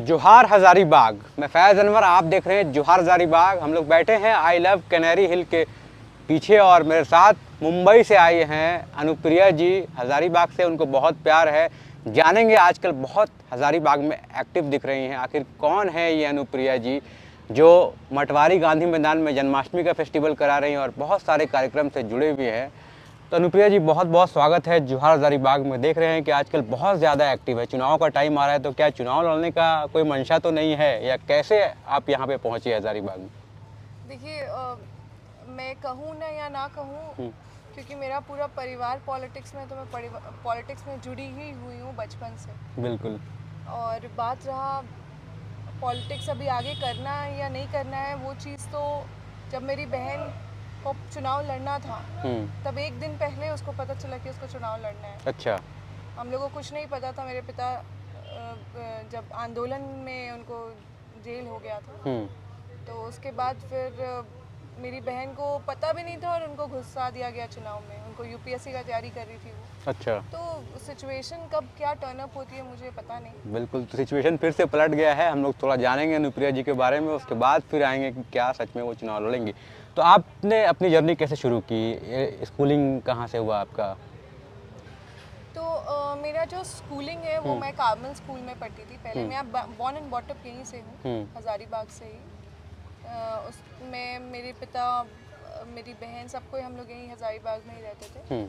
जोहार हज़ारीबाग। मैं फैज़ अनवर, आप देख रहे हैं जोहार हज़ारीबाग। हम लोग बैठे हैं आई लव कैनरी हिल के पीछे और मेरे साथ मुंबई से आई हैं अनुप्रिया जी हज़ारीबाग से। उनको बहुत प्यार है, जानेंगे। आजकल बहुत हज़ारीबाग में एक्टिव दिख रही हैं। आखिर कौन है ये अनुप्रिया जी जो मटवारी गांधी मैदान में जन्माष्टमी का फेस्टिवल करा रही हैं और बहुत सारे कार्यक्रम से जुड़े हुए हैं। तो अनुप्रिया जी, बहुत बहुत स्वागत है जोहार हज़ारीबाग में। देख रहे हैं कि आजकल बहुत ज़्यादा एक्टिव है, चुनाव का टाइम आ रहा है, तो क्या चुनाव लड़ने का कोई मंशा तो नहीं है, या कैसे आप यहाँ पे पहुँचे हज़ारीबाग में? देखिए, मैं कहूँ ना या ना कहूँ, क्योंकि मेरा पूरा परिवार पॉलिटिक्स में, तो मैं पॉलिटिक्स में जुड़ी ही हुई हूँ बचपन से। बिल्कुल। और बात रहा पॉलिटिक्स अभी आगे करना है या नहीं करना है, वो चीज़ तो जब मेरी बहन को चुनाव लड़ना था तब एक दिन पहले उसको पता चला कि उसको चुनाव लड़ना है। अच्छा। हम लोगों को कुछ नहीं पता था। मेरे पिता जब आंदोलन में उनको जेल हो गया था, तो उसके बाद फिर मेरी बहन को पता भी नहीं था और उनको घुसा दिया गया चुनाव में। उनको यूपीएससी का तैयारी कर रही थी वो। अच्छा। तो सिचुएशन कब क्या टर्न अप होती है मुझे पता नहीं। बिल्कुल, तो सिचुएशन फिर से पलट गया है। हम लोग थोड़ा जानेंगे अनुप्रिया जी के बारे में, उसके बाद फिर आएंगे कि क्या सच में वो चुनाव लड़ेंगी। तो आपने अपनी जर्नी कैसे शुरू की? स्कूलिंग कहाँ से हुआ आपका? तो मेरा जो स्कूलिंग है वो मैं कार्मल स्कूल में पढ़ती थी पहले। मैं बॉर्न एंड बॉटअप यहीं से हूँ, हज़ारीबाग से ही। उसमें मेरे पिता, मेरी बहन, सब कोई हम लोग यहीं हज़ारीबाग में ही रहते थे।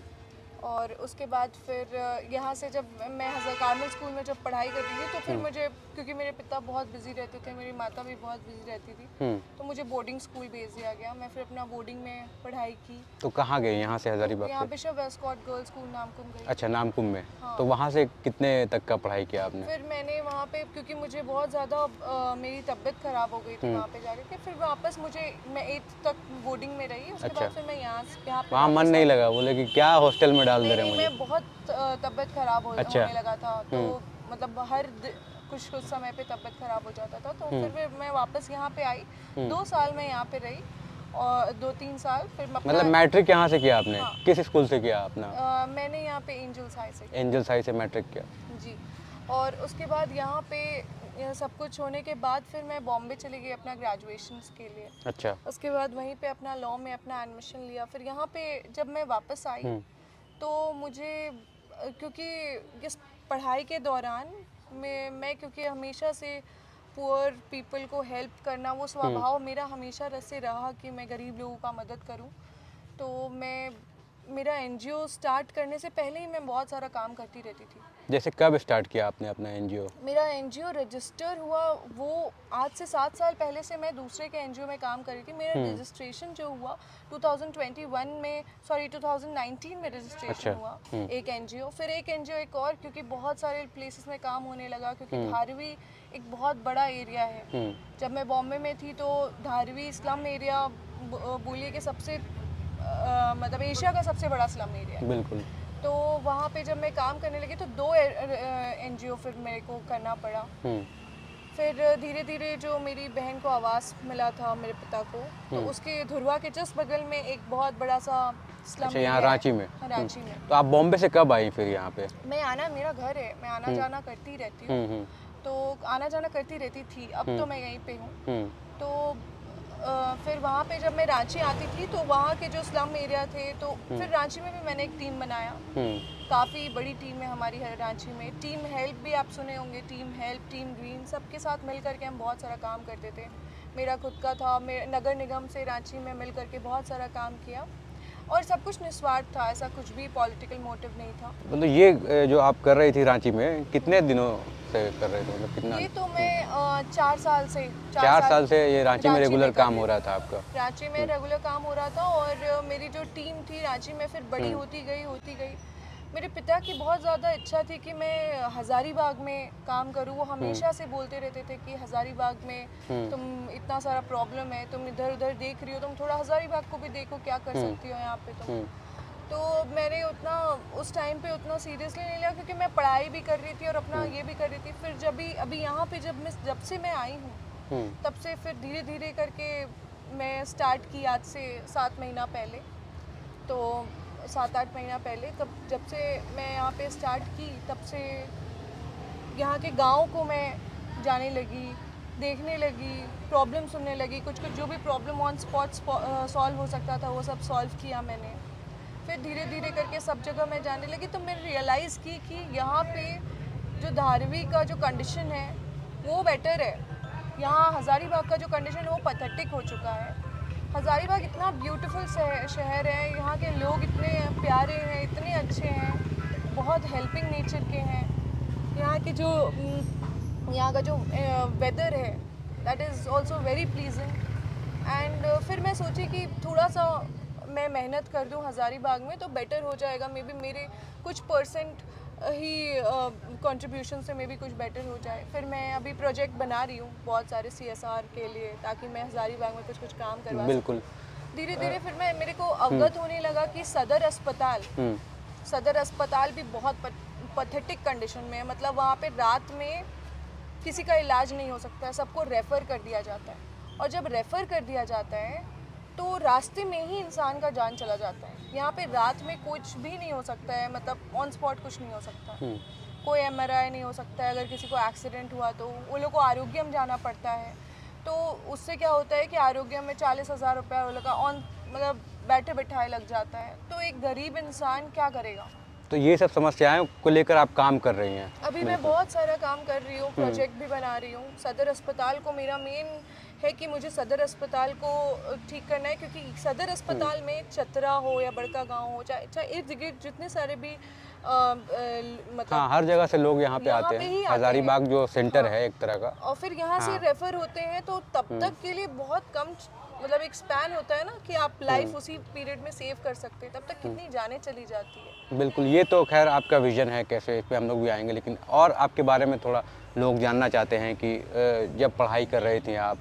और उसके बाद फिर यहाँ से जब मैं कार्मल स्कूल में जब पढ़ाई करती थी, तो फिर मुझे, क्योंकि मेरे पिता बहुत बिजी रहते थे, मेरी माता भी बहुत बिजी रहती थी, तो मुझे बोर्डिंग स्कूल भेज दिया गया। मैं फिर अपना बोर्डिंग में पढ़ाई की। तो कहाँ गए यहाँ से हज़ारीबाग यहाँ से? Bishop Westcott girls school Namkum गई। अच्छा, नामकुम में। हाँ। तो वहाँ से कितने तक का पढ़ाई किया आपने? फिर मैंने वहाँ पे, क्योंकि मुझे बहुत ज़्यादा मेरी तबीयत ख़राब हो गई थी वहाँ पे जाकर के, फिर वापस मैं 8th तक बोर्डिंग में रही। उसके बाद फिर मैं यहाँ पे वहाँ मन नहीं लगा? बोले कि क्या हॉस्टल में डाल दे रहे नहीं, मुझे? मैं बहुत तबीयत ख़राब होने लगा था, तो मतलब कुछ समय पे तबीयत ख़राब हो जाता था। तो फिर मैं वापस यहाँ पे आई। 2 साल मैं यहाँ पे रही, और 2-3 साल फिर मतलब मैट्रिक यहाँ से किया आपने? हाँ। किस स्कूल से किया अपना? मैंने यहाँ पे एंजल्स हाई से एंजल्स हाई से मैट्रिक किया। जी। और उसके बाद यहाँ पे यह सब कुछ होने के बाद फिर मैं बॉम्बे चली गई अपना ग्रेजुएशंस के लिए। अच्छा। उसके बाद वहीं पे अपना लॉ में अपना एडमिशन लिया। फिर यहाँ पे जब मैं वापस आई, तो मुझे क्योंकि इस पढ़ाई के दौरान मैं क्योंकि हमेशा से पुअर पीपल को हेल्प करना, वो स्वभाव मेरा हमेशा से रहा कि मैं गरीब लोगों का मदद करूं। तो मेरा एनजीओ स्टार्ट करने से पहले ही मैं बहुत सारा काम करती रहती थी। जैसे कब स्टार्ट किया आपने अपना एनजीओ? मेरा एनजीओ रजिस्टर हुआ वो आज से 7 साल पहले से मैं दूसरे के एनजीओ में काम कर रही थी। मेरा रजिस्ट्रेशन जो हुआ 2021 में, सॉरी 2019 में रजिस्ट्रेशन हुआ एक एनजीओ, फिर एक एनजीओ एक और, क्योंकि बहुत सारे प्लेसेस में काम होने लगा, क्योंकि धारवी एक बहुत बड़ा एरिया है। जब मैं बॉम्बे में थी तो धारवी स्लम एरिया बोलिए कि सबसे मतलब एशिया का सबसे बड़ा स्लम एरिया है। बिल्कुल। तो वहाँ पे जब मैं काम करने लगी तो 2 एनजीओ फिर मेरे को करना पड़ा। फिर धीरे धीरे जो मेरी बहन को आवास मिला था मेरे पिता को, तो उसके धुरवा के जस्ट बगल में एक बहुत बड़ा सा स्लम। अच्छा, यहाँ रांची में? हाँ, रांची में। तो आप बॉम्बे से कब आई फिर यहाँ पे? मेरा घर है, मैं आना जाना करती रहती हूँ। तो आना जाना करती रहती थी, अब तो मैं यहीं पे हूँ। तो फिर वहाँ पे जब मैं रांची आती थी तो वहाँ के जो स्लम एरिया थे, तो फिर रांची में भी मैंने एक टीम बनाया। काफ़ी बड़ी टीम है हमारी रांची में। टीम हेल्प भी आप सुने होंगे, टीम हेल्प, टीम ग्रीन, सबके साथ मिल करके हम बहुत सारा काम करते थे। मेरा खुद का था, मैं नगर निगम से रांची में मिल करके बहुत सारा काम किया, और सब कुछ निस्वार्थ था, ऐसा कुछ भी पॉलिटिकल मोटिव नहीं था। मतलब ये जो आप कर रही थी रांची में, कितने दिनों से कर रहे थे? मतलब कितना? ये तो मैं 4 साल से 4 साल से ये रांची में रेगुलर काम हो रहा था आपका? रांची में रेगुलर काम हो रहा था, और मेरी जो टीम थी रांची में फिर बड़ी होती गई। मेरे पिता की बहुत ज़्यादा इच्छा थी कि मैं हज़ारीबाग में काम करूं। वो हमेशा से बोलते रहते थे कि हज़ारीबाग में तुम इतना सारा प्रॉब्लम है, तुम इधर उधर देख रही हो, तुम थोड़ा हज़ारीबाग को भी देखो, क्या कर सकती हो यहाँ पे तुम। तो मैंने उस टाइम पे उतना सीरियसली नहीं लिया, क्योंकि मैं पढ़ाई भी कर रही थी और अपना ये भी कर रही थी। फिर अभी यहाँ पे जब से मैं आई हूँ, तब से फिर धीरे धीरे करके मैं स्टार्ट की, आज से 7 महीना पहले, तो 7-8 महीना पहले, तब जब से मैं यहाँ पे स्टार्ट की, तब से यहाँ के गाँव को मैं जाने लगी, देखने लगी, प्रॉब्लम सुनने लगी, कुछ कुछ जो भी प्रॉब्लम ऑन स्पॉट सॉल्व हो सकता था वो सब सॉल्व किया मैंने। फिर धीरे धीरे करके सब जगह मैं जाने लगी, तो मैंने रियलाइज़ की कि यहाँ पे जो धारवी का जो कंडीशन है वो बेटर है। यहाँ हज़ारीबाग का जो कंडीशन है वो पैथेटिक हो चुका है। हज़ारीबाग इतना ब्यूटीफुल शहर है, यहाँ के लोग इतने प्यारे हैं, इतने अच्छे हैं, बहुत हेल्पिंग नेचर के हैं। यहाँ के जो यहाँ का जो वेदर है that is also very pleasant. And फिर मैं सोची कि थोड़ा सा मैं मेहनत कर दूँ हज़ारीबाग में तो बेटर हो जाएगा, मे बी मेरे कुछ परसेंट ही कंट्रीब्यूशन से मे बी कुछ बेटर हो जाए। फिर मैं अभी प्रोजेक्ट बना रही हूँ बहुत सारे CSR के लिए, ताकि मैं हज़ारीबाग में कुछ कुछ काम करवा बिल्कुल। धीरे धीरे फिर मेरे को अवगत होने लगा कि सदर अस्पताल भी बहुत पैथेटिक कंडीशन में है। मतलब वहाँ पे रात में किसी का इलाज नहीं हो सकता है, सबको रेफ़र कर दिया जाता है, और जब रेफ़र कर दिया जाता है तो रास्ते में ही इंसान का जान चला जाता है। यहाँ पे रात में कुछ भी नहीं हो सकता है, मतलब ऑन स्पॉट कुछ नहीं हो सकता, कोई MRI नहीं हो सकता है। अगर किसी को एक्सीडेंट हुआ तो वो लोग को आरोग्यम जाना पड़ता है, तो उससे क्या होता है कि आरोग्यम में 40,000 रुपया वो लोग का ऑन मतलब बैठे बैठाए लग जाता है। तो एक गरीब इंसान क्या करेगा। तो ये सब समस्याएं को लेकर आप काम कर रही हैं। अभी मैं बहुत सारा काम कर रही हूँ, प्रोजेक्ट भी बना रही हूँ। सदर अस्पताल को मेरा मेन है कि मुझे सदर अस्पताल को ठीक करना है, क्योंकि सदर अस्पताल में चतरा हो या बड़का गांव हो, चाहे इर्द गिर्द जितने सारे भी मतलब हाँ, हर जगह से लोग यहाँ पे यहाँ आते पे हैं। ही आते हज़ारीबाग जो सेंटर हाँ। है एक तरह का, और फिर यहाँ से रेफर होते हैं, तो तब तक के लिए बहुत कम मतलब एक स्पैन होता है ना कि आप लाइफ उसी पीरियड में सेव कर सकते हैं, तब तक कितनी जानें चली जाती है। बिल्कुल। ये तो खैर आपका विजन है, कैसे इस पे हम लोग भी आएंगे, लेकिन और आपके बारे में थोड़ा लोग जानना चाहते हैं कि जब पढ़ाई कर रहे थे आप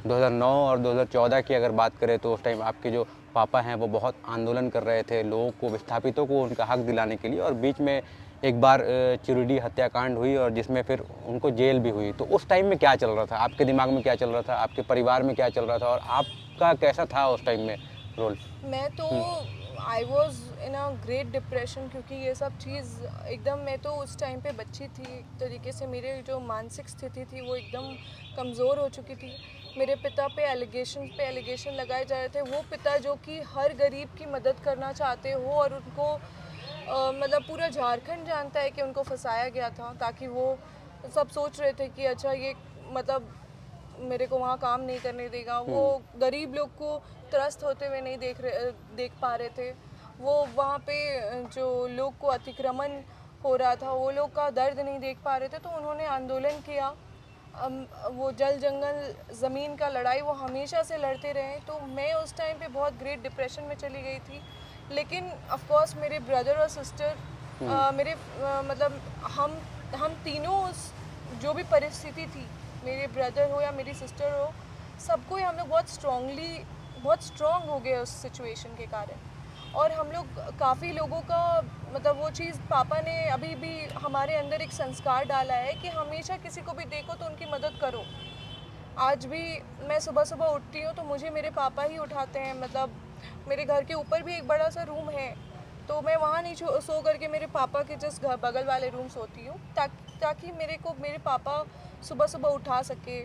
2009 और 2014 की अगर बात करें तो उस टाइम आपके जो पापा हैं वो बहुत आंदोलन कर रहे थे लोगों को, विस्थापितों को उनका हक दिलाने के लिए, और बीच में एक बार चिरुडी हत्याकांड हुई और जिसमें फिर उनको जेल भी हुई। तो उस टाइम में क्या चल रहा था, आपके दिमाग में क्या चल रहा था, आपके परिवार में क्या चल रहा था, और आपका कैसा था उस टाइम में रोल? मैं तो I was in a great depression, क्योंकि ये सब चीज़ एकदम, मैं तो उस टाइम पे बच्ची थी, एक तरीके से मेरे जो मानसिक स्थिति थी वो एकदम कमज़ोर हो चुकी थी। मेरे पिता पे एलिगेशन लगाए जा रहे थे, वो पिता जो कि हर गरीब की मदद करना चाहते हो, और उनको मतलब पूरा झारखंड जानता है कि उनको फंसाया गया था, ताकि वो सब सोच रहे थे कि अच्छा ये मतलब मेरे को वहाँ काम नहीं करने देगा। वो गरीब लोग को त्रस्त होते हुए नहीं देख पा रहे थे। वो वहाँ पे जो लोग को अतिक्रमण हो रहा था वो लोग का दर्द नहीं देख पा रहे थे, तो उन्होंने आंदोलन किया। वो जल जंगल ज़मीन का लड़ाई वो हमेशा से लड़ते रहे। तो मैं उस टाइम पे बहुत ग्रेट डिप्रेशन में चली गई थी, लेकिन ऑफ कोर्स मेरे ब्रदर और सिस्टर मेरे मतलब हम तीनों उस जो भी परिस्थिति थी, मेरे ब्रदर हो या मेरी सिस्टर हो, सबको ही हम लोग बहुत स्ट्रॉन्ग हो गए उस सिचुएशन के कारण। और हम लोग काफ़ी लोगों का मतलब वो चीज़ पापा ने अभी भी हमारे अंदर एक संस्कार डाला है कि हमेशा किसी को भी देखो तो उनकी मदद करो। आज भी मैं सुबह सुबह उठती हूँ तो मुझे मेरे पापा ही उठाते हैं। मतलब मेरे घर के ऊपर भी एक बड़ा सा रूम है, तो मैं वहाँ नहीं सो करके मेरे पापा के जस्ट घर बगल वाले रूम सोती हूँ, ताकि मेरे पापा सुबह सुबह उठा सके।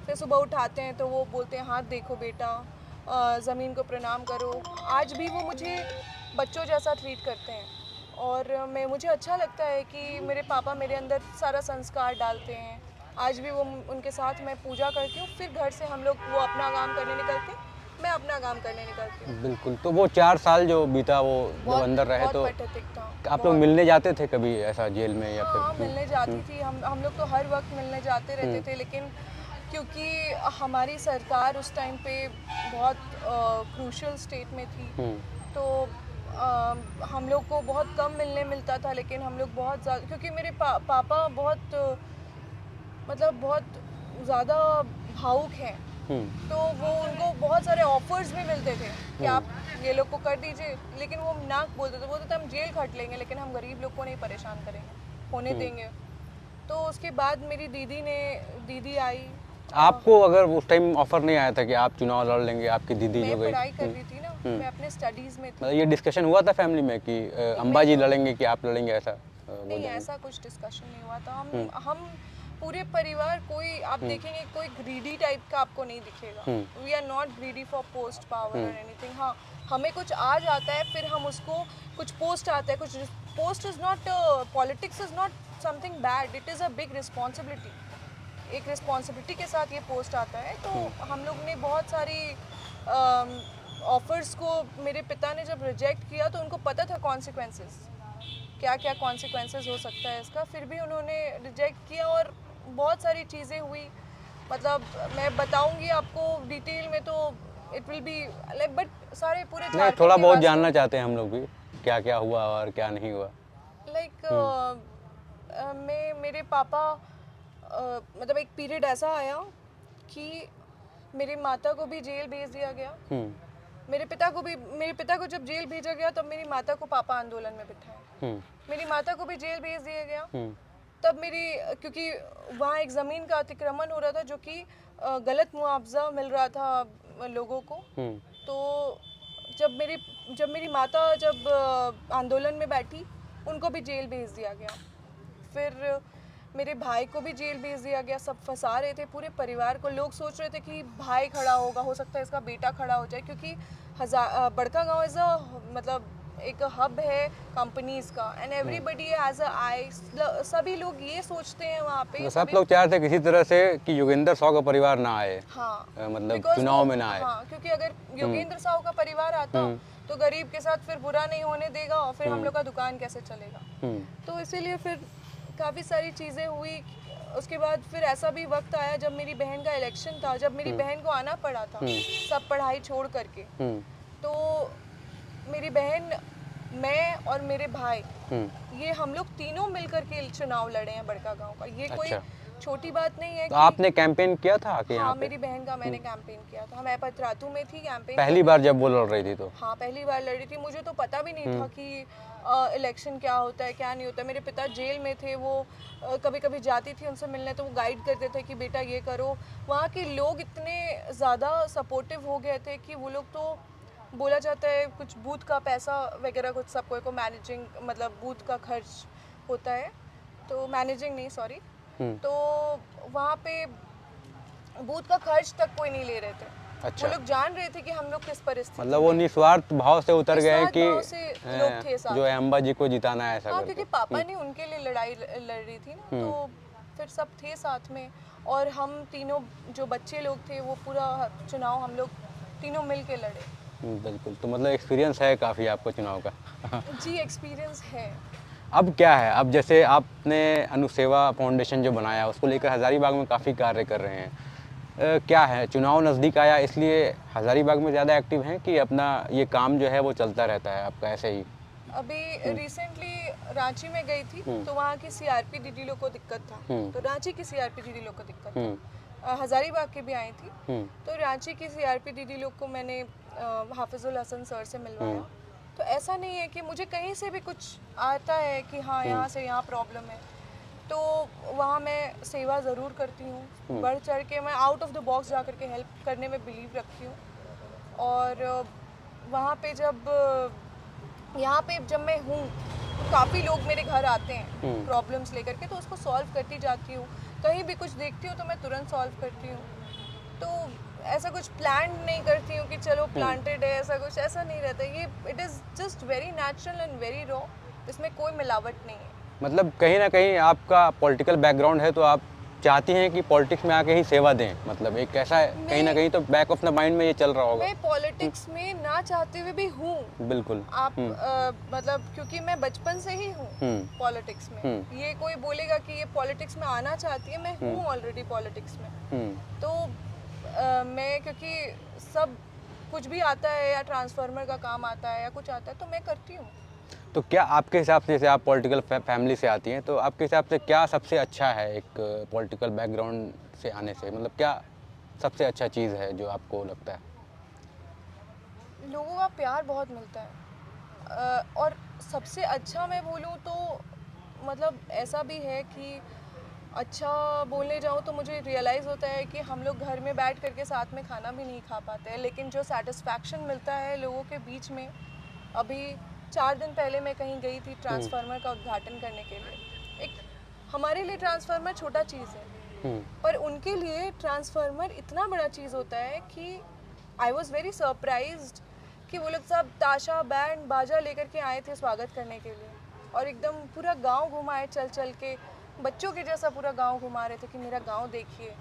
फिर सुबह उठाते हैं तो वो बोलते हैं हाथ देखो बेटा, ज़मीन को प्रणाम करो। आज भी वो मुझे बच्चों जैसा ट्रीट करते हैं, और मुझे अच्छा लगता है कि मेरे पापा मेरे अंदर सारा संस्कार डालते हैं। आज भी वो उनके साथ मैं पूजा करती हूँ, फिर घर से हम लोग वो अपना काम करने निकलते हैं, मैं अपना काम करने निकलती हूँ। बिल्कुल। तो वो 4 साल जो बीता, वो जब अंदर रहे तो पैथेटिक था। आप लोग मिलने जाते थे कभी ऐसा जेल में या हाँ, फिर? मिलने जाती थी। हम लोग तो हर वक्त मिलने जाते रहते थे, लेकिन क्योंकि हमारी सरकार उस टाइम पे बहुत क्रूशियल स्टेट में थी, तो हम लोग को बहुत कम मिलने मिलता था। लेकिन हम लोग बहुत ज़्यादा, क्योंकि मेरे पापा बहुत मतलब बहुत ज़्यादा भावुक हैं, तो वो उनको बहुत सारे ऑफर्स भी मिलते थे कि आप ये लोग को कर दीजिए, लेकिन वो नाक बोलते थे हम जेल खट लेंगे, लेकिन हम गरीब लोग को नहीं परेशान करेंगे, होने देंगे। तो उसके बाद मेरी दीदी आई। आपको अगर उस टाइम ऑफर नहीं आया था कि आप चुनाव लड़ लेंगे, आपकी दीदी जो मैं गई? पढ़ाई कर रही थी ना, मैं अपने स्टडीज़ में थी। मतलब ये डिस्कशन हुआ था फैमिली में कि अंबाजी लड़ेंगे कि आप लड़ेंगे, ऐसा नहीं, ऐसा कुछ डिस्कशन नहीं हुआ था। हम पूरे परिवार कोई आप देखेंगे कोई ग्रीडी टाइप का आपको नहीं दिखेगा। We are not greedy for post power और एनीथिंग। हाँ, हमें कुछ आ जाता है फिर हम उसको कुछ पोस्ट आता है, कुछ post is not, politics is not something bad, it is a big responsibility. एक रिस्पॉन्सिबिलिटी के साथ ये पोस्ट आता है। तो हम लोग ने बहुत सारी ऑफर्स को, मेरे पिता ने जब रिजेक्ट किया तो उनको पता था कॉन्सिक्वेंसेस, क्या क्या कॉन्सिक्वेंसेस हो सकता है इसका, फिर भी उन्होंने रिजेक्ट किया। और बहुत सारी चीज़ें हुई, मतलब मैं बताऊंगी आपको डिटेल में तो it will be like, but सारे पूरे नहीं, झारखंड थोड़ा के बहुत वासियों- जानना चाहते हैं हम लोग भी, क्या क्या हुआ और क्या नहीं हुआ। लाइक मेरे पापा मतलब एक पीरियड ऐसा आया कि मेरी माता को भी जेल भेज दिया गया। मेरे पिता को जब जेल भेजा गया तब मेरी माता को पापा आंदोलन में बिठाए। मेरी माता को भी जेल भेज दिया गया। तब क्योंकि वहाँ एक ज़मीन का अतिक्रमण हो रहा था जो कि गलत मुआवजा मिल रहा था लोगों को। तो जब मेरी माता आंदोलन में बैठी, उनको भी जेल भेज दिया गया। फिर मेरे भाई को भी जेल भेज दिया गया। सब फंसा रहे थे पूरे परिवार को। लोग सोच रहे थे कि भाई खड़ा होगा, हो सकता है इसका बेटा खड़ा हो जाए, क्योंकि बड़का गांव इज़ अ मतलब एक हब है कंपनीज का, एंड एवरीबडी हैज़ अ आई। सभी लोग ये सोचते हैं वहाँ पे, तो सब लोग चाहते हैं किसी तरह से कि योगेंद्र साहू का परिवार ना आए। हाँ, मतलब because चुनाव में ना आए। हाँ, क्योंकि अगर योगेंद्र साहू का परिवार आता तो गरीब के साथ फिर बुरा नहीं होने देगा और फिर हम लोग का दुकान कैसे चलेगा। तो इसीलिए फिर काफ़ी सारी चीज़ें हुई। उसके बाद फिर ऐसा भी वक्त आया जब मेरी बहन का इलेक्शन था, जब मेरी बहन को आना पड़ा था सब पढ़ाई छोड़ करके। तो मेरी बहन, मैं और मेरे भाई, ये हम लोग तीनों मिलकर के चुनाव लड़े हैं बड़का गांव का। ये कोई छोटी बात नहीं है। तो आपने कैंपेन किया था कि यहाँ हाँ, पे? मेरी बहन का मैंने कैंपेन किया था। मैं पतरातू में थी कैंपेन। पहली बार जब वो लड़ रही थी तो? हाँ, पहली बार लड़ी थी। मुझे तो पता भी नहीं था कि इलेक्शन क्या होता है क्या नहीं होता है। मेरे पिता जेल में थे, वो कभी कभी जाती थी उनसे मिलने, तो वो गाइड करते थे कि बेटा ये करो। वहाँ के लोग इतने ज़्यादा सपोर्टिव हो गए थे कि वो लोग तो, बोला जाता है कुछ बूथ का पैसा वगैरह कुछ सबको को मैनेजिंग, मतलब बूथ का खर्च होता है, तो मैनेजिंग नहीं सॉरी, तो वहाँ पे बूथ का खर्च तक कोई नहीं ले रहे थे। अच्छा। वो लोग जान रहे थे कि हम लोग किस परिस्थिति मतलब वो निस्वार्थ भाव से उतर गए कि लोग थे साथ। जो अम्बा जी को जिताना है ऐसा हाँ, करके। क्योंकि पापा ने उनके लिए लड़ाई लड़ रही थी ना, तो फिर सब थे साथ में। और हम तीनों जो बच्चे लोग थे वो पूरा चुनाव हम लोग तीनों मिल के लड़े। बिल्कुल। तो मतलब एक्सपीरियंस है काफ़ी आपको चुनाव का। जी, एक्सपीरियंस है। अब क्या है, अब जैसे आपने अनुसेवा फाउंडेशन जो बनाया उसको लेकर हज़ारीबाग में काफ़ी कार्य कर रहे हैं। क्या है, चुनाव नज़दीक आया इसलिए हज़ारीबाग में ज़्यादा एक्टिव हैं कि अपना ये काम जो है वो चलता रहता है आपका ऐसे ही? अभी रिसेंटली रांची में गई थी तो वहाँ की सीआरपी दीदी लोग को दिक्कत था, तो रांची की सीआरपी दीदी लोग को दिक्कत था। हज़ारीबाग की भी आई थी, तो रांची की सीआरपी दीदी लोग को मैंने हाफिजुल हसन सर से मिलवाया। तो ऐसा नहीं है कि मुझे कहीं से भी कुछ आता है कि हाँ यहाँ से यहाँ प्रॉब्लम है, तो वहाँ मैं सेवा ज़रूर करती हूँ। बढ़ चढ़ के मैं आउट ऑफ द बॉक्स जा करके हेल्प करने में बिलीव रखती हूँ। और वहाँ पे यहाँ पे जब मैं हूँ तो काफ़ी लोग मेरे घर आते हैं प्रॉब्लम्स लेकर के, तो उसको सॉल्व करती जाती हूँ। कहीं भी कुछ देखती हूँ तो मैं तुरंत सॉल्व करती हूँ। तो ऐसा कुछ प्लान नहीं करती हूँ कि चलो प्लांटेड है, ऐसा नहीं रहता। ये it is just very natural and very raw, इसमें कोई मिलावट नहीं है। मतलब कहीं ना कहीं आपका पॉलिटिकल बैकग्राउंड है तो आप चाहती हैं कि पॉलिटिक्स में आके ही सेवा दें, मतलब एक ऐसा कहीं ना कहीं तो बैक ऑफ द माइंड में ये चल रहा होगा। मैं पॉलिटिक्स में ना चाहते हुए भी हूँ। बिल्कुल। आप मतलब क्योंकि मैं बचपन से ही हूँ पॉलिटिक्स में। ये कोई बोलेगा कि ये पॉलिटिक्स में आना चाहती है, मैं हूँ ऑलरेडी पॉलिटिक्स में। तो मैं, क्योंकि सब कुछ भी आता है या ट्रांसफार्मर का काम आता है या कुछ आता है तो मैं करती हूँ। तो क्या आपके हिसाब से, जैसे आप पॉलिटिकल फैमिली से आती हैं, तो आपके हिसाब से क्या सबसे अच्छा है एक पॉलिटिकल बैकग्राउंड से आने से, मतलब क्या सबसे अच्छा चीज़ है जो आपको लगता है? लोगों का प्यार बहुत मिलता है। और सबसे अच्छा मैं बोलूँ तो मतलब ऐसा भी है कि अच्छा बोलने जाऊँ तो मुझे रियलाइज़ होता है कि हम लोग घर में बैठ करके साथ में खाना भी नहीं खा पाते हैं, लेकिन जो सेटिस्फैक्शन मिलता है लोगों के बीच में। अभी 4 दिन पहले मैं कहीं गई थी ट्रांसफार्मर का उद्घाटन करने के लिए। एक हमारे लिए ट्रांसफार्मर छोटा चीज़ है, पर उनके लिए ट्रांसफार्मर इतना बड़ा चीज़ होता है कि आई वॉज वेरी सरप्राइज्ड कि वो लोग सब ताशा बैंड बाजा लेकर के आए थे स्वागत करने के लिए, और एकदम पूरा गांव घुमाए चल चल के, बच्चों के जैसा पूरा गांव घुमा रहे थे कि मेरा गांव देखिए।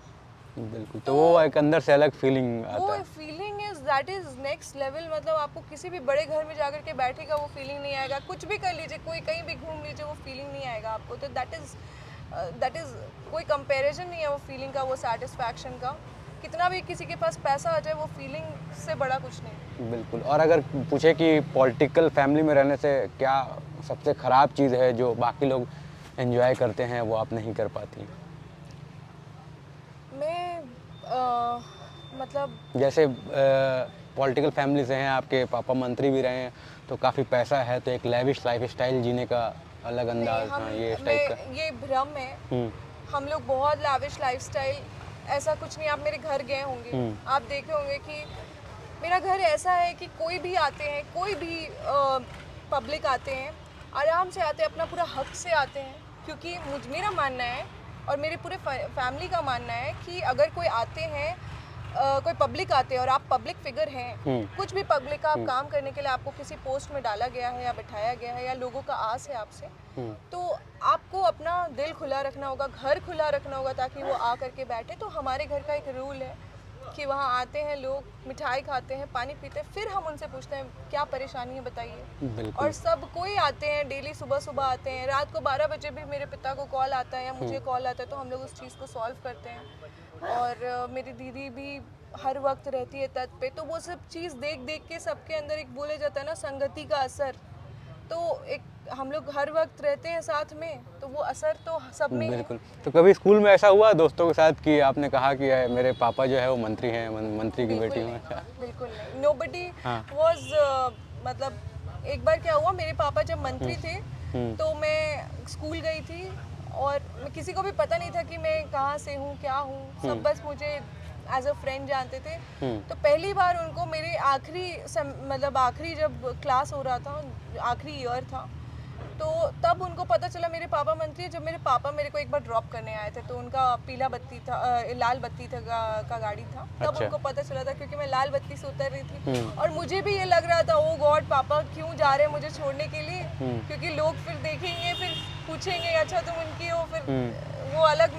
बिल्कुल, तो वो एक अंदर से अलग फीलिंग वो आता है। Feeling is that is next level. मतलब आपको किसी भी बड़े घर में जाकर के बैठेगा वो फीलिंग नहीं आएगा, कुछ भी कर लीजिए, कोई कहीं भी घूम लीजिए, वो फीलिंग नहीं आएगा आपको। तो दैट इज कोई कंपैरिजन नहीं है वो फीलिंग का, वो सेटिस्फैक्शन का। कितना भी किसी के पास पैसा आ जाए, वो फीलिंग से बड़ा कुछ नहीं। बिल्कुल। और अगर पूछे कि पॉलिटिकल फैमिली में रहने से क्या सबसे ख़राब चीज़ है जो बाकी लोग एंजॉय करते हैं वो आप नहीं कर पाती? मैं मतलब जैसे पॉलिटिकल फैमिली से हैं, आपके पापा मंत्री भी रहे हैं, तो काफ़ी पैसा है, तो एक लेविश लाइफ स्टाइल जीने का अलग अंदाज, हाँ, ये इस टाइप का। ये भ्रम है। हम लोग बहुत लाविश लाइफस्टाइल, ऐसा कुछ नहीं। आप मेरे घर गए होंगे, आप देखे होंगे कि मेरा घर ऐसा है कि कोई भी आते हैं, कोई भी पब्लिक आते हैं, आराम से आते हैं, अपना पूरा हक से आते हैं। क्योंकि मेरा मानना है और मेरे पूरे फैमिली का मानना है कि अगर कोई आते हैं, कोई पब्लिक आते हैं और आप पब्लिक फिगर हैं, कुछ भी पब्लिक का आप काम करने के लिए आपको किसी पोस्ट में डाला गया है या बिठाया गया है या लोगों का आस है आपसे, तो आपको अपना दिल खुला रखना होगा, घर खुला रखना होगा, ताकि वो आ करके बैठे। तो हमारे घर का एक रूल है कि वहाँ आते हैं लोग, मिठाई खाते हैं, पानी पीते हैं, फिर हम उनसे पूछते हैं क्या परेशानी है बताइए। और सब कोई आते हैं, डेली सुबह सुबह आते हैं, रात को 12 बजे भी मेरे पिता को कॉल आता है या मुझे कॉल आता है, तो हम लोग उस चीज़ को सॉल्व करते हैं। और मेरी दीदी भी हर वक्त रहती है तट पे। तो वो सब चीज़ देख देख के सबके अंदर एक बोले जाता है ना, संगति का असर। तो एक हम लोग हर वक्त रहते हैं साथ में, तो वो असर तो सब में है। बिल्कुल। तो कभी स्कूल में ऐसा हुआ दोस्तों के साथ कि आपने कहा कि मेरे पापा जो है वो मंत्री हैं, मंत्री की बेटी हूँ? बिल्कुल नहीं, नोबडी वाज मतलब एक बार क्या हुआ, मेरे पापा जब मंत्री थे तो मैं स्कूल गई थी और किसी को भी पता नहीं था कि मैं कहाँ से हूँ, क्या हूँ। सब बस मुझे एज अ फ्रेंड जानते थे। तो पहली बार उनको मेरे आखिरी जब क्लास हो रहा था, आखिरी ईयर था, तो तब उनको पता चला मेरे पापा मंत्री है। जब मेरे पापा मेरे को एक बार ड्रॉप करने आए थे, तो उनका पीला बत्ती था, लाल बत्ती था का गाड़ी था, तब अच्छा। उनको पता चला था, क्योंकि मैं लाल बत्ती से उतर रही थी। और मुझे भी ये लग रहा था, ओ गॉड पापा क्यों जा रहे हैं मुझे छोड़ने के लिए, क्योंकि लोग फिर देखेंगे, फिर पूछेंगे अच्छा तुम उनकी हो, फिर वो अलग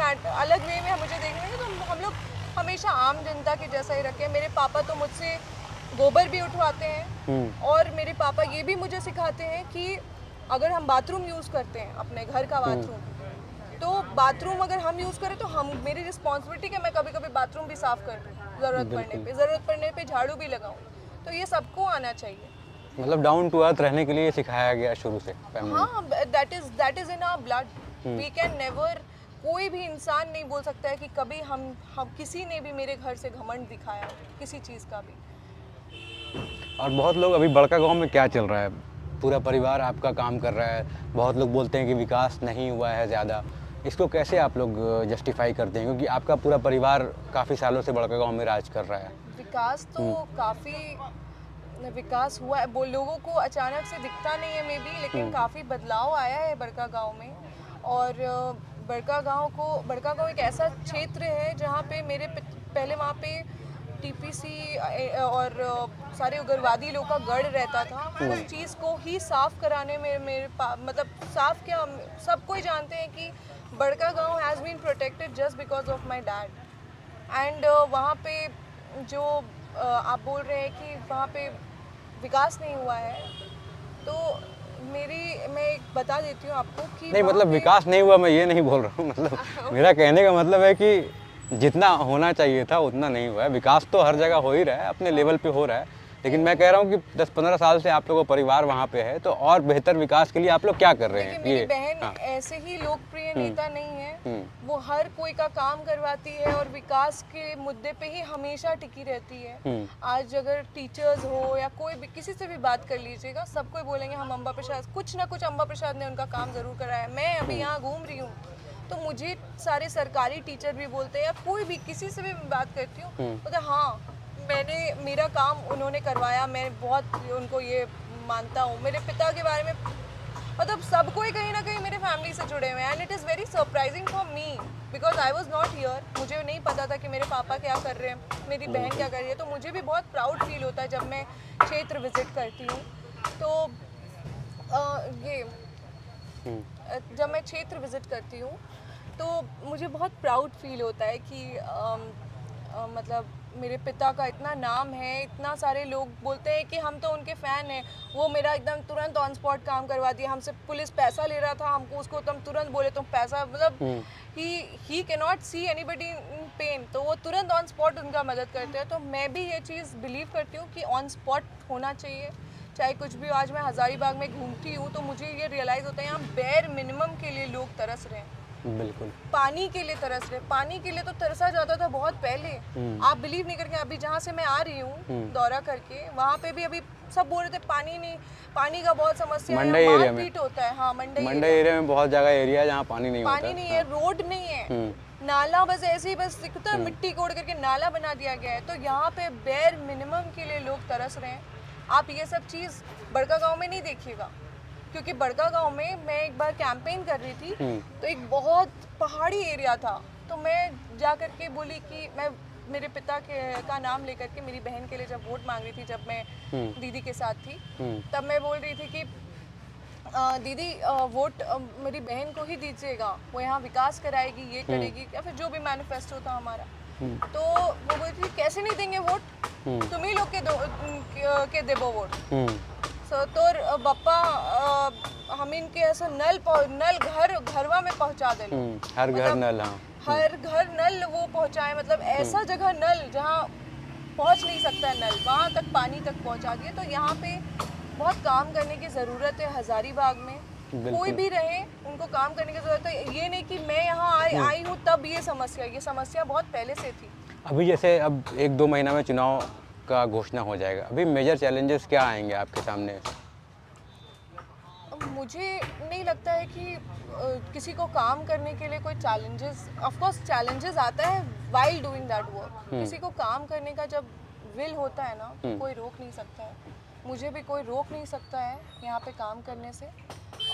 वे में मुझे देखेंगे। तो हम लोग हमेशा आम जनता के जैसा ही रखे। मेरे पापा तो मुझसे गोबर भी उठवाते हैं, और मेरे पापा ये भी मुझे सिखाते हैं कि अगर हम बाथरूम यूज़ करते हैं, अपने घर का बाथरूम, तो बाथरूम अगर हम यूज़ करें तो मेरी रिस्पॉन्सिबिलिटी है मैं कभी कभी बाथरूम भी साफ़ कर दूँ, ज़रूरत पड़ने पे झाड़ू भी लगाऊँ। तो ये सबको आना चाहिए। मतलब डाउन टू अर्थ रहने के लिए सिखाया गया शुरू से फैमिली में। हाँ, that is in our blood. We can never, कोई भी इंसान नहीं बोल सकता है कि कभी हम किसी ने भी मेरे घर से घमंड दिखाया किसी चीज़ का भी। और बहुत लोग अभी बड़का गांव में क्या चल रहा है, पूरा परिवार आपका काम कर रहा है, बहुत लोग बोलते हैं कि विकास नहीं हुआ है ज़्यादा, इसको कैसे आप लोग जस्टिफाई करते हैं, क्योंकि आपका पूरा परिवार काफ़ी सालों से बड़का गांव में राज कर रहा है? विकास तो काफ़ी विकास हुआ है, वो लोगों को अचानक से दिखता नहीं है मे बी, लेकिन काफ़ी बदलाव आया है बड़का गांव में। और बड़का गांव एक ऐसा क्षेत्र है जहाँ पे पहले वहाँ पे टीपीसी और सारे उग्रवादी लोग का गढ़ रहता था। उस चीज़ को ही साफ कराने में मतलब साफ क्या, सब कोई जानते हैं कि बड़का गांव has been protected just because of my dad. And वहाँ पे जो आप बोल रहे हैं कि वहाँ पे विकास नहीं हुआ है, तो मैं एक बता देती हूँ आपको कि नहीं, मतलब विकास नहीं हुआ मैं ये नहीं बोल रहा हूँ, मतलब मेरा कहने का मतलब है कि जितना होना चाहिए था उतना नहीं हुआ है। विकास तो हर जगह हो ही रहा है, अपने लेवल पे हो रहा है, लेकिन मैं कह रहा हूँ कि 10-15 साल से आप लोगों का परिवार वहाँ पे है, तो और बेहतर विकास के लिए आप लोग क्या कर रहे हैं? मेरी बहन ऐसे ही लोकप्रिय नेता नहीं है, वो हर कोई का काम करवाती है और विकास के मुद्दे पे ही हमेशा टिकी रहती है। आज अगर टीचर्स हो या कोई भी, किसी से भी बात कर लीजिएगा, सब कोई बोलेंगे हम अम्बा प्रसाद, कुछ ना कुछ अम्बा प्रसाद ने उनका काम जरूर कराया है। मैं अभी यहाँ घूम रही हूँ तो मुझे सारे सरकारी टीचर भी बोलते हैं, या कोई भी किसी से भी बात करती हूँ, बोलते हाँ मेरा काम उन्होंने करवाया, मैं बहुत उनको ये मानता हूँ। मेरे पिता के बारे में मतलब सबको ही कहीं ना कहीं मेरे फैमिली से जुड़े हुए हैं and it is very surprising for me because I was not here. मुझे नहीं पता था कि मेरे पापा क्या कर रहे हैं, मेरी बहन क्या कर रही है। तो मुझे भी बहुत प्राउड फील होता है जब मैं क्षेत्र विजिट करती हूँ। तो जब मैं क्षेत्र विजिट करती हूँ तो मुझे बहुत प्राउड फील होता है कि मतलब मेरे पिता का इतना नाम है, इतना सारे लोग बोलते हैं कि हम तो उनके फ़ैन हैं। वो मेरा एकदम तुरंत ऑन स्पॉट काम करवा दिया। हमसे पुलिस पैसा ले रहा था, हमको उसको तुम तुरंत बोले तुम पैसा, मतलब ही can not see anybody in pain, तो वो तुरंत ऑन स्पॉट उनका मदद करते हैं। तो मैं भी ये चीज़ बिलीव करती हूँ कि ऑन स्पॉट होना चाहिए, चाहे कुछ भी। आज मैं हज़ारीबाग में घूमती हूँ तो मुझे ये रियलाइज़ होता है यहाँ बेर मिनिमम के लिए लोग तरस रहे हैं। बिल्कुल, पानी के लिए तरस रहे। पानी के लिए तो तरसा जाता था बहुत पहले। आप बिलीव नहीं करके, अभी जहाँ से मैं आ रही हूँ दौरा करके, वहाँ पे भी अभी सब बोल रहे थे पानी नहीं, पानी का बहुत समस्या है, मारपीट होता है। हाँ, मंडई एरिया में बहुत जगह एरिया है जहाँ पानी नहीं होता। पानी नहीं है, रोड नहीं है, नाला बस ऐसे ही बस दिखता है, मिट्टी कोड़ करके नाला बना दिया गया है। तो यहाँ पे बेर मिनिमम के लिए लोग तरस रहे हैं। आप ये सब चीज़ बड़का गाँव में नहीं देखिएगा, क्योंकि बड़का गांव में मैं एक बार कैंपेन कर रही थी तो एक बहुत पहाड़ी एरिया था। तो मैं जा कर के बोली कि मैं मेरे पिता का नाम लेकर के मेरी बहन के लिए जब वोट मांग रही थी, जब मैं दीदी के साथ थी, तब मैं बोल रही थी कि दीदी वोट मेरी बहन को ही दीजिएगा, वो यहाँ विकास कराएगी, ये करेगी, या फिर जो भी मैनिफेस्टो था हमारा। तो वो बोलती थी कैसे नहीं देंगे वोट, तुम ही लोग के देबो वोट। तोर बप्पा हम इनके ऐसा नल घरवा में पहुंचा दे, हर घर नल। हाँ, हर घर नल वो पहुंचाए, मतलब ऐसा जगह नल जहां पहुंच नहीं सकता है नल, वहां तक पानी तक पहुंचा दिए। तो यहाँ पे बहुत काम करने की ज़रूरत है हज़ारीबाग में। कोई भी रहे, उनको काम करने की ज़रूरत है। ये नहीं कि मैं यहाँ आई हूँ तब ये समस्या बहुत पहले से थी। अभी जैसे अब 1-2 महीना में चुनाव का घोषणा हो जाएगा, अभी मेजर चैलेंजेस क्या आएंगे आपके सामने? मुझे नहीं लगता है कि किसी को काम करने के लिए कोई चैलेंजेस, ऑफ कोर्स चैलेंजेस आता है व्हाइल डूइंग दैट वर्क। किसी को काम करने का जब विल होता है ना, तो कोई रोक नहीं सकता है। मुझे भी कोई रोक नहीं सकता है यहाँ पे काम करने से।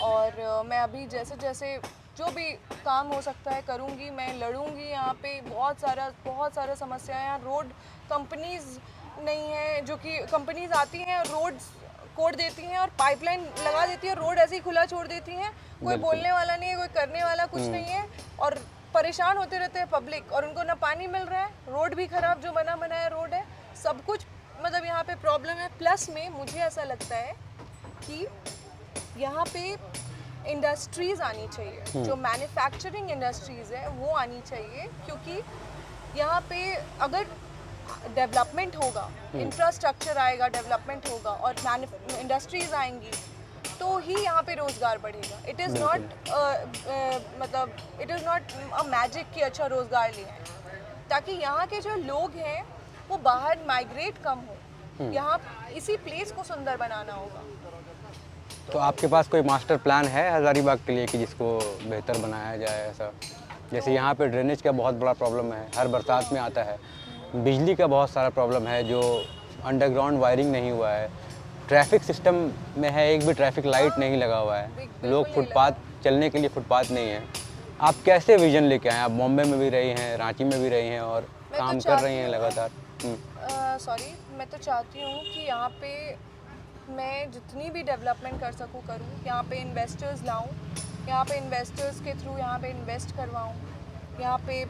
और मैं अभी जैसे जैसे जो भी काम हो सकता है करूँगी, मैं लड़ूंगी। यहाँ पे बहुत सारा समस्या है। यहाँ रोड कंपनीज नहीं है, जो कि कंपनीज आती हैं रोड कोड देती हैं और पाइपलाइन लगा देती है, रोड ऐसे ही खुला छोड़ देती हैं। कोई बोलने वाला नहीं है, कोई करने वाला कुछ नहीं है, और परेशान होते रहते हैं पब्लिक, और उनको ना पानी मिल रहा है, रोड भी खराब जो बना बनाया रोड है, सब कुछ मतलब यहाँ पे प्रॉब्लम है। प्लस में मुझे ऐसा लगता है कि यहाँ पे इंडस्ट्रीज़ आनी चाहिए, जो मैन्युफैक्चरिंग इंडस्ट्रीज़ है वो आनी चाहिए, क्योंकि यहाँ पे अगर डेवलपमेंट होगा, इंफ्रास्ट्रक्चर आएगा, डेवलपमेंट होगा और इंडस्ट्रीज़ आएंगी, तो ही यहाँ पे रोज़गार बढ़ेगा। इट इज़ नॉट मतलब it is not a magic कि अच्छा रोज़गार ले आए, ताकि यहाँ के जो लोग हैं वो बाहर माइग्रेट कम हो। यहाँ इसी प्लेस को सुंदर बनाना होगा। तो आपके पास कोई मास्टर प्लान है हज़ारीबाग के लिए कि जिसको बेहतर बनाया जाए? ऐसा जैसे यहाँ पे ड्रेनेज का बहुत बड़ा प्रॉब्लम है, हर बरसात में आता है। बिजली का बहुत सारा प्रॉब्लम है, जो अंडरग्राउंड वायरिंग नहीं हुआ है। ट्रैफिक सिस्टम में है, एक भी ट्रैफिक लाइट नहीं लगा हुआ है। लोग फुटपाथ चलने के लिए फुटपाथ नहीं है। आप कैसे विजन लेके आए? आप बॉम्बे में भी रही हैं, रांची में भी रही हैं और काम कर रही हैं लगातार। मैं तो चाहती हूँ कि यहाँ पे मैं जितनी भी डेवलपमेंट कर सकूँ करूँ, यहाँ पे इन्वेस्टर्स लाऊँ, यहाँ पे इन्वेस्टर्स के थ्रू यहाँ पे इन्वेस्ट करवाऊँ, यहाँ पे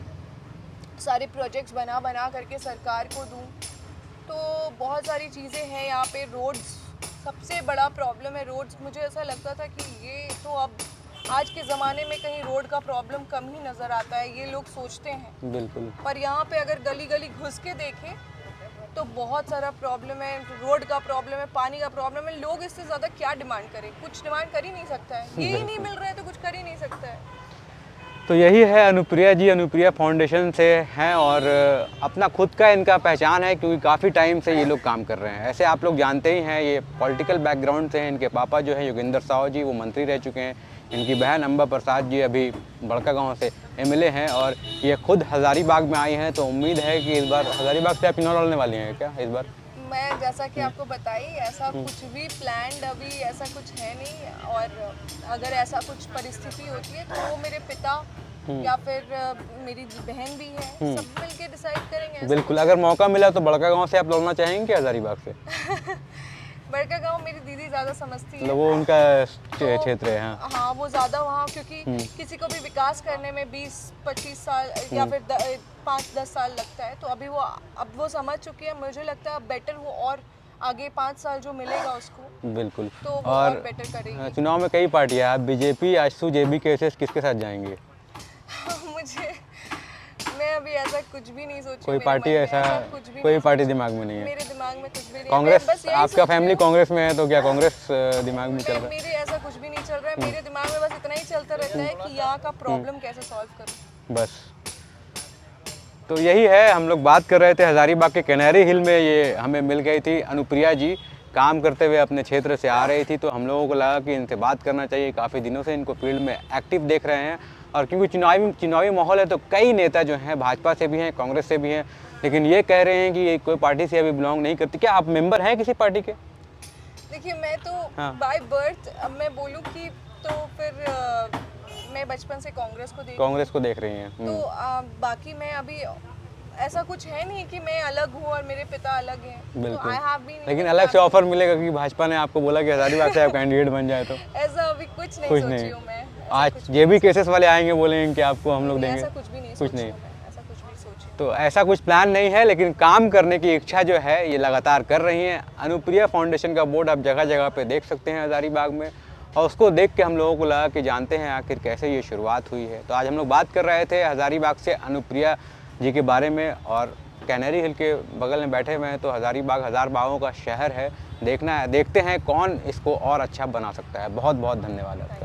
सारे प्रोजेक्ट्स बना करके सरकार को दूँ। तो बहुत सारी चीज़ें हैं यहाँ पे। रोड्स सबसे बड़ा प्रॉब्लम है, रोड्स। मुझे ऐसा लगता था कि ये तो अब आज के ज़माने में कहीं रोड का प्रॉब्लम कम ही नज़र आता है, ये लोग सोचते हैं। बिल्कुल। पर यहाँ पे अगर गली गली घुस के देखें तो बहुत सारा प्रॉब्लम है। रोड का प्रॉब्लम है, पानी का प्रॉब्लम है। लोग इससे ज़्यादा क्या डिमांड करें? कुछ डिमांड कर ही नहीं सकता है। ये ही नहीं मिल रहा है तो कुछ कर ही नहीं सकता है। तो यही है अनुप्रिया जी, अनुप्रिया फाउंडेशन से हैं और अपना खुद का इनका पहचान है, क्योंकि काफ़ी टाइम से ये लोग काम कर रहे हैं। ऐसे आप लोग जानते ही हैं, ये पॉलिटिकल बैकग्राउंड से हैं। इनके पापा जो है योगेंद्र साहू जी, वो मंत्री रह चुके हैं। इनकी बहन अंबा प्रसाद जी अभी बड़का गांव से एमएलए हैं और ये खुद हज़ारीबाग में आई हैं। तो उम्मीद है कि इस बार हज़ारीबाग से आप चुनाव लड़ने वाली हैं क्या इस बार? मैं जैसा कि आपको बताई, ऐसा कुछ भी प्लान्ड अभी ऐसा कुछ है नहीं, और अगर ऐसा कुछ परिस्थिति होती है तो वो मेरे पिता या फिर मेरी बहन भी है, सब मिलके डिसाइड करेंगे। ऐसा बिल्कुल, अगर मौका मिला तो बड़का गांव से आप लौटना चाहेंगे क्या हजारीबाग से? बड़का गांव मेरी दीदी ज़्यादा समझती है, मतलब वो उनका क्षेत्र है। हाँ, हाँ वो ज़्यादा वहाँ, क्योंकि किसी को भी विकास करने में 20-25 साल या फिर 5-10 साल लगता है, तो अब वो समझ चुकी है। मुझे लगता है अब बेटर वो और आगे 5 साल जो मिलेगा उसको, बिल्कुल। तो वो और बेटर करेगी। चुनाव में कई पार्टियां हैं, आप बीजेपी, आजसू, जेबी, केएसएस किसके साथ जाएंगे? मैं अभी ऐसा कुछ भी नहीं सोची। कोई मेरे पार्टी मन में ऐसा कुछ भी कोई नहीं पार्टी सोचा। दिमाग में नहीं है? मेरे दिमाग में कुछ भी नहीं है। कांग्रेस, मैं बस यही आपका सोच रही फैमिली हूँ। कांग्रेस में है तो क्या कांग्रेस दिमाग में चल रहा है? मेरे ऐसा कुछ भी नहीं चल रहा है। मेरे दिमाग में बस इतना ही चलता रहता है कि यहाँ का प्रॉब्लम कैसे सॉल्व करूँ। बस। तो यही है, हम लोग बात कर रहे थे हजारीबाग के कैनेरी हिल में, ये हमें मिल गई थी अनुप्रिया जी, काम करते हुए अपने क्षेत्र से आ रही थी, तो हम लोगों को लगा कि इनसे बात करना चाहिए। काफ़ी दिनों से इनको फील्ड में एक्टिव देख रहे हैं, और क्योंकि चुनावी माहौल है तो कई नेता जो हैं भाजपा से भी हैं, कांग्रेस से भी हैं, लेकिन ये कह रहे हैं कि ये कोई पार्टी से अभी बिलोंग नहीं करती। क्या आप मेंबर हैं किसी पार्टी के? देखिए, मैं तो हाँ। बाय बर्थ, अब मैं बोलूँ कि तो फिर मैं बचपन से कांग्रेस को देख रही हैं। तो बाकी मैं अभी ऐसा कुछ है नहीं कि मैं अलग हूँ और मेरे पिता अलग हैं। बिल्कुल। तो I have been लेकिन अलग से ऑफर मिलेगा कि भाजपा ने आपको बोला कि हजारीबाग से आप कैंडिडेट बन जाए तो? ऐसा अभी कुछ नहीं कुछ सोची नहीं। हूँ मैं। आज जेबी केसेस वाले आएंगे, बोलेंगे कि आपको हम लोग देंगे? ऐसा कुछ भी नहीं कुछ सोची नहीं। हूँ मैं, ऐसा कुछ भी सोची हूँ। तो ऐसा कुछ प्लान नहीं है, लेकिन काम करने की इच्छा जो है ये लगातार कर रही हैं। अनुप्रिया फाउंडेशन का बोर्ड आप जगह जगह पे देख सकते हैं हजारीबाग में, और उसको देख के हम लोगों को लगा कि जानते हैं आखिर कैसे ये शुरुआत हुई है। तो आज हम लोग बात कर रहे थे हजारीबाग से अनुप्रिया जी के बारे में, और कैनेरी हिल के बगल में बैठे हुए हैं, तो हजारीबाग हजार बागों का शहर है। देखते हैं कौन इसको और अच्छा बना सकता है। बहुत बहुत धन्यवाद आपका।